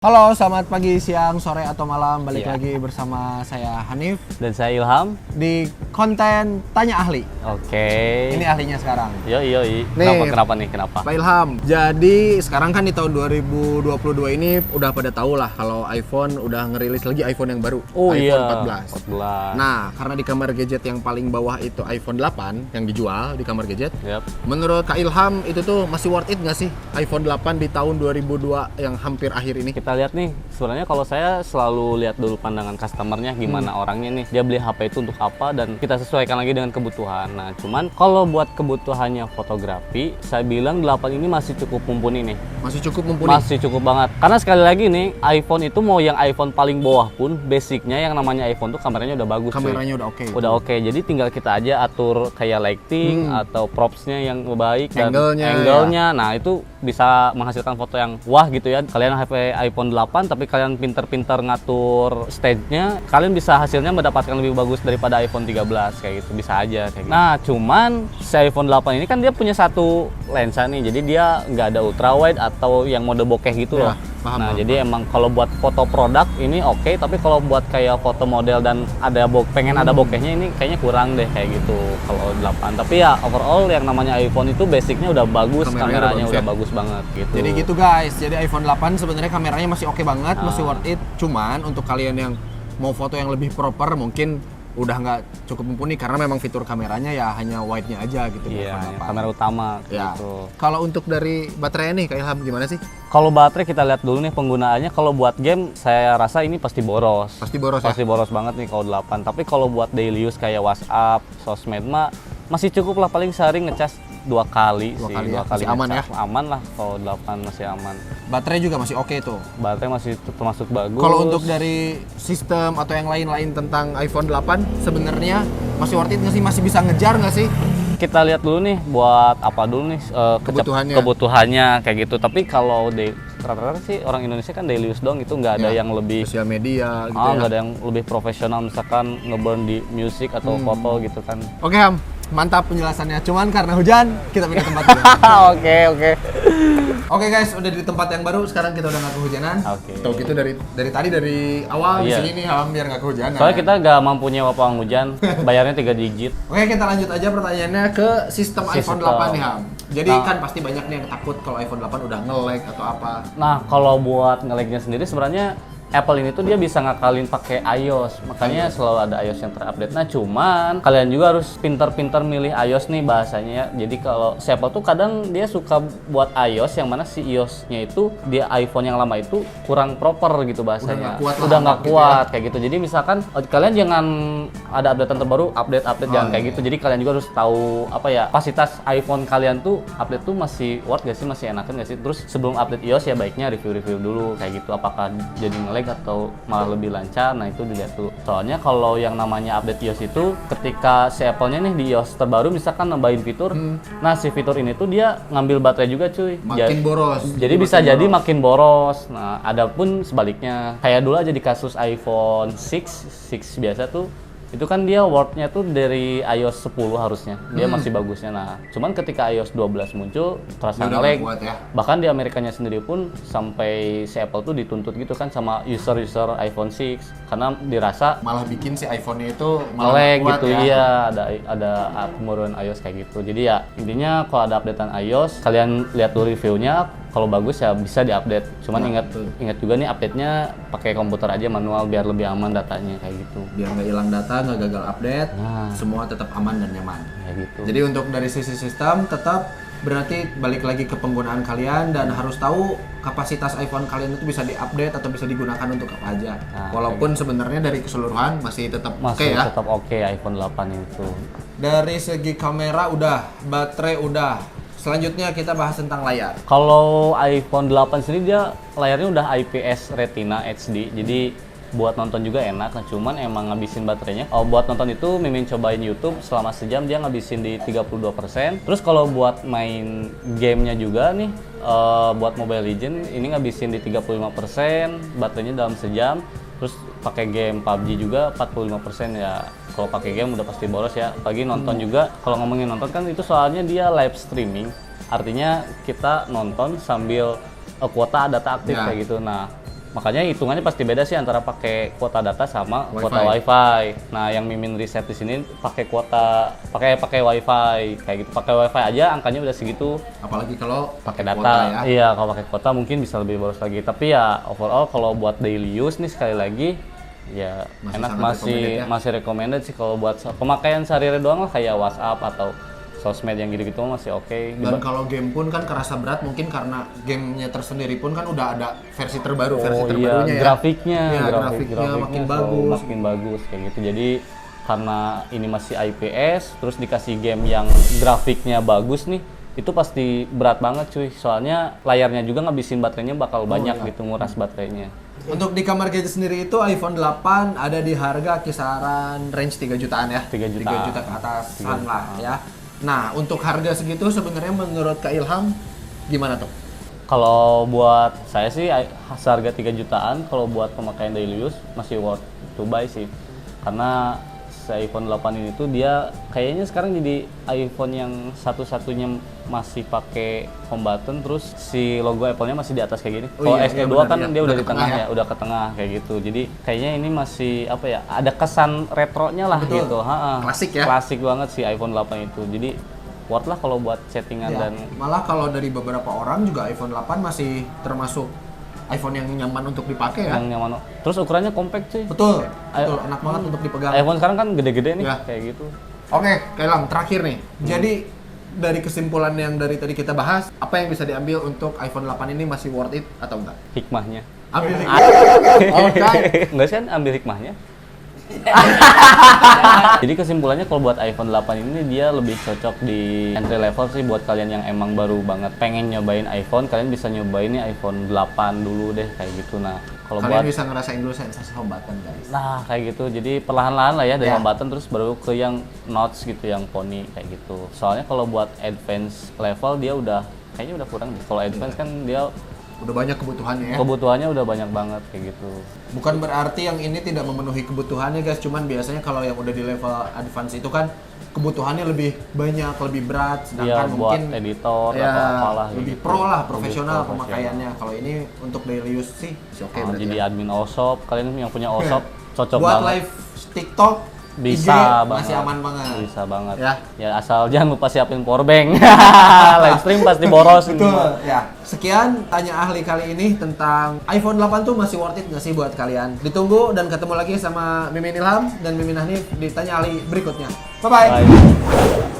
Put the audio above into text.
Halo, selamat pagi, siang, sore, atau malam. Balik Iya. lagi bersama saya Hanif Dan saya Ilham. di konten Tanya Ahli. Oke. Ini ahlinya sekarang. Yoi. Nih. Kenapa nih? Kenapa? Pak Ilham, jadi sekarang kan di tahun 2022 ini udah pada tahu lah kalau iPhone udah ngerilis lagi iPhone yang baru, Oh iPhone iya. 14. 14. Nah, karena di kamar gadget yang paling bawah itu iPhone 8 yang dijual di kamar gadget, Yap. menurut Kak Ilham itu tuh masih worth it nggak sih iPhone 8 di tahun 2002 yang hampir akhir ini? Kita lihat nih, sebenarnya kalau saya selalu lihat dulu pandangan customernya gimana orangnya nih. Dia beli HP itu untuk apa dan kita sesuaikan lagi dengan kebutuhan. Nah, cuman kalau buat kebutuhannya fotografi, saya bilang 8 ini masih cukup mumpuni nih. Masih cukup mumpuni? Masih cukup banget. Karena sekali lagi nih, iPhone itu mau yang iPhone paling bawah pun, basicnya yang namanya iPhone tuh kameranya udah bagus. cuy. Kameranya udah oke. Udah oke, jadi tinggal kita aja atur kayak lighting atau propsnya yang baik dan Angle-nya, Nah, itu bisa menghasilkan foto yang wah gitu ya. Kalian HP iPhone 8 tapi kalian pinter-pinter ngatur stage-nya, kalian bisa hasilnya mendapatkan lebih bagus daripada iPhone 13 kayak gitu, bisa aja kayak gitu. Nah, cuman si iPhone 8 ini kan dia punya satu lensa nih. Jadi dia nggak ada ultra wide atau yang mode bokeh gitu Ya, loh. paham. Jadi emang kalau buat foto produk ini oke, tapi kalau buat kayak foto model dan ada pengen ada bokehnya ini kayaknya kurang deh kayak gitu kalau 8. Tapi ya overall yang namanya iPhone itu basicnya udah bagus, kameranya udah bagus banget gitu. Jadi gitu guys, jadi iPhone 8 sebenarnya kameranya masih oke banget, masih worth it. Cuman untuk kalian yang mau foto yang lebih proper mungkin udah nggak cukup mumpuni karena memang fitur kameranya ya hanya wide-nya aja gitu. di Iya, iPhone 8. kamera utama Ya. gitu. Kalau untuk dari baterai nih Kak Ilham gimana sih? Kalau baterai kita lihat dulu nih penggunaannya. Kalau buat game saya rasa ini pasti boros. Pasti boros ya? Pasti boros banget nih kalau 8. Tapi kalau buat daily use kayak WhatsApp, sosmed mah masih cukup lah, paling sehari ngecas 2 kali Dua sih. kali ya? 2 kali Masih aman ngecas. Aman lah kalau 8 masih aman. Baterai juga masih oke tuh. Baterai masih termasuk bagus. Kalau untuk dari sistem atau yang lain-lain tentang iPhone 8 sebenarnya masih worth it nggak sih? Masih bisa ngejar nggak sih? Kita lihat dulu nih buat apa dulu nih kebutuhannya kayak gitu. Tapi kalau rata-rata sih orang Indonesia kan daily use dong, itu nggak ada Ya, yang lebih sosial media gitu ya. nggak ada yang lebih profesional misalkan ngeburn di musik atau foto gitu kan. Oke Ham, mantap penjelasannya. Cuman karena hujan, kita pindah tempat dulu. Oke. Oke guys, udah di tempat yang baru. Sekarang kita udah nggak kehujanan. Oke. Tuh gitu dari awal di Iya. sini nih Ham biar nggak kehujanan. Soalnya kita nggak mampu nyewa pawang hujan, bayarnya 3 digit. Oke, kita lanjut aja pertanyaannya ke sistem iPhone 8 nih Ham. Jadi Nah. kan pasti banyak nih yang takut kalau iPhone 8 udah nge-lag atau apa. Nah, kalau buat nge-lag-nya sendiri sebenarnya Apple ini tuh dia bisa ngakalin pakai iOS, makanya selalu ada iOS yang terupdate. Nah, cuman kalian juga harus pintar-pintar milih iOS nih bahasanya ya. Jadi kalau si Apple tuh kadang dia suka buat iOS yang mana si iOS-nya itu di iPhone yang lama itu kurang proper gitu bahasanya. Udah nggak kuat lah, gitu ya. Kayak gitu. Jadi misalkan kalian jangan ada updatean terbaru, update jangan kayak gitu. Jadi kalian juga harus tahu apa ya, kapasitas iPhone kalian tuh update tuh masih worth gak sih, masih enakan gak sih. Terus sebelum update iOS ya baiknya review dulu kayak gitu, apakah jadi nge-lag atau malah lebih lancar. Nah, itu dilihat dulu. Soalnya kalau yang namanya update iOS itu ketika si Apple-nya nih di iOS terbaru misalkan nambahin fitur, nah si fitur ini tuh dia ngambil baterai juga cuy. Makin boros. Jadi bisa jadi makin boros. Nah, ada pun sebaliknya. Kayak dulu aja di kasus iPhone 6 biasa tuh, itu kan dia worth-nya tuh dari iOS 10 harusnya. Dia masih bagusnya. Nah, cuman ketika iOS 12 muncul, terasa nge-lag. Ya. Bahkan di Amerikanya sendiri pun sampai si Apple tuh dituntut gitu kan sama user iPhone 6 karena dirasa Malah bikin si iPhone-nya itu malah nge-lag nggak kuat gitu. ya. Iya, ada penurunan iOS kayak gitu. Jadi ya intinya kalau ada updatean iOS, kalian lihat dulu reviewnya. Kalau bagus ya bisa diupdate. Cuman ingat juga nih update-nya pakai komputer aja manual biar lebih aman datanya kayak gitu. Biar nggak hilang data, nggak gagal update, Nah. semua tetap aman dan nyaman. Kayak gitu. Jadi untuk dari sisi sistem tetap berarti balik lagi ke penggunaan kalian dan harus tahu kapasitas iPhone kalian itu bisa diupdate atau bisa digunakan untuk apa aja. Nah, Walaupun sebenarnya dari keseluruhan masih tetap oke masih ya. tetap oke iPhone 8 itu. Dari segi kamera udah, baterai udah. Selanjutnya kita bahas tentang layar. Kalau iPhone 8 sendiri dia layarnya udah IPS Retina HD. Jadi buat nonton juga enak, nah, cuman emang ngabisin baterainya. Oh, buat nonton itu Mimin cobain YouTube selama sejam dia ngabisin di 32%. Terus kalau buat main gamenya juga nih, buat Mobile Legends ini ngabisin di 35%, baterainya dalam sejam. Terus pakai game PUBG juga 45% ya. Kalau pakai game udah pasti boros ya. Apalagi nonton juga. Kalau ngomongin nonton kan itu soalnya dia live streaming. Artinya kita nonton sambil kuota data aktif kayak gitu. Nah, Makanya hitungannya pasti beda sih antara pakai kuota data sama Wi-Fi. kuota WiFi. Nah, yang Mimin riset di sini pakai pakai WiFi kayak gitu. Pakai WiFi aja angkanya udah segitu. Apalagi kalau Pakai pakai data. kuota ya. Iya, kalau pakai kuota mungkin bisa lebih boros lagi. Tapi ya overall kalau buat daily use nih sekali lagi ya Masih enak, sangat recommended ya? masih recommended sih kalau buat pemakaian sehari-hari doang lah, kayak WhatsApp atau sosmed yang gitu-gitu masih oke. Dan kalau game pun kan kerasa berat mungkin karena gamenya tersendiri pun kan udah ada versi terbaru, versi terbarunya ya. Grafiknya, Iya, grafiknya makin selalu bagus. makin bagus kayak gitu. Jadi karena ini masih IPS, terus dikasih game yang grafiknya bagus nih, itu pasti berat banget cuy. Soalnya layarnya juga ngabisin baterainya bakal banyak gitu, nguras baterainya. Untuk di kamar gadget sendiri itu iPhone 8 ada di harga kisaran range 3 jutaan ya. 3 juta. 3 juta ke atasan lah ya. Nah, untuk harga segitu sebenarnya menurut Kak Ilham gimana tuh? Kalau buat saya sih seharga 3 jutaan, kalau buat pemakaian daily use masih worth to buy sih. Karena si iPhone 8 ini tuh dia kayaknya sekarang jadi iPhone yang satu-satunya masih pakai home button, terus si logo Apple-nya masih di atas kayak gini. Oh Kalau iya, SE2 benar, kan iya. dia udah di Ke tengah tengah ya, udah ke tengah kayak gitu. Jadi kayaknya ini masih apa ya, ada kesan retronya lah. Betul. Gitu. Klasik ya? Klasik banget si iPhone 8 itu. Jadi worth lah kalau buat settingan Ya, dan malah kalau dari beberapa orang juga iPhone 8 masih termasuk iPhone yang nyaman untuk dipakai ya. yang nyaman. Terus ukurannya compact sih. Betul, betul, enak banget untuk dipegang. iPhone sekarang kan gede-gede nih, Ya. kayak gitu. Oke, Kak Ilham, terakhir nih. Jadi dari kesimpulan yang dari tadi kita bahas, apa yang bisa diambil untuk iPhone 8 ini masih worth it atau enggak? Hikmahnya. Ambil Oke. Enggak sih kan ambil hikmahnya. Jadi kesimpulannya kalau buat iPhone 8 ini dia lebih cocok di entry level sih buat kalian yang emang baru banget pengen nyobain iPhone, kalian bisa nyobain nih iPhone 8 dulu deh kayak gitu. Nah, kalau Kalian buat bisa ngerasain dulu sensasi home button, guys. nah kayak gitu. Jadi perlahan-lahan lah ya dari Ya. home button terus baru ke yang notch gitu, yang pony kayak gitu. Soalnya kalau buat advance level dia udah kayaknya udah kurang deh. Kalau advance kan dia Udah banyak kebutuhannya ya. kebutuhannya udah banyak banget kayak gitu. Bukan berarti yang ini tidak memenuhi kebutuhannya, guys. Cuman biasanya kalau yang udah di level advance itu kan kebutuhannya lebih banyak, lebih berat. Iya, Sedangkan buat mungkin editor ya, atau apalah lebih gitu. pro lah, Lebih profesional profesional. pemakaiannya. Kalau ini untuk daily use sih oke berarti Jadi ya. admin OShop, kalian yang punya OShop cocok Buat banget. live TikTok Bisa IG banget. masih aman banget. Bisa banget. Ya. Ya asal jangan lupa siapin powerbank. Live stream pasti boros. Betul, ya. Sekian tanya ahli kali ini tentang iPhone 8 tuh masih worth it nggak sih buat kalian? Ditunggu dan ketemu lagi sama Mimin Ilham dan Mimin Hanif di tanya ahli berikutnya. Bye-bye. Bye.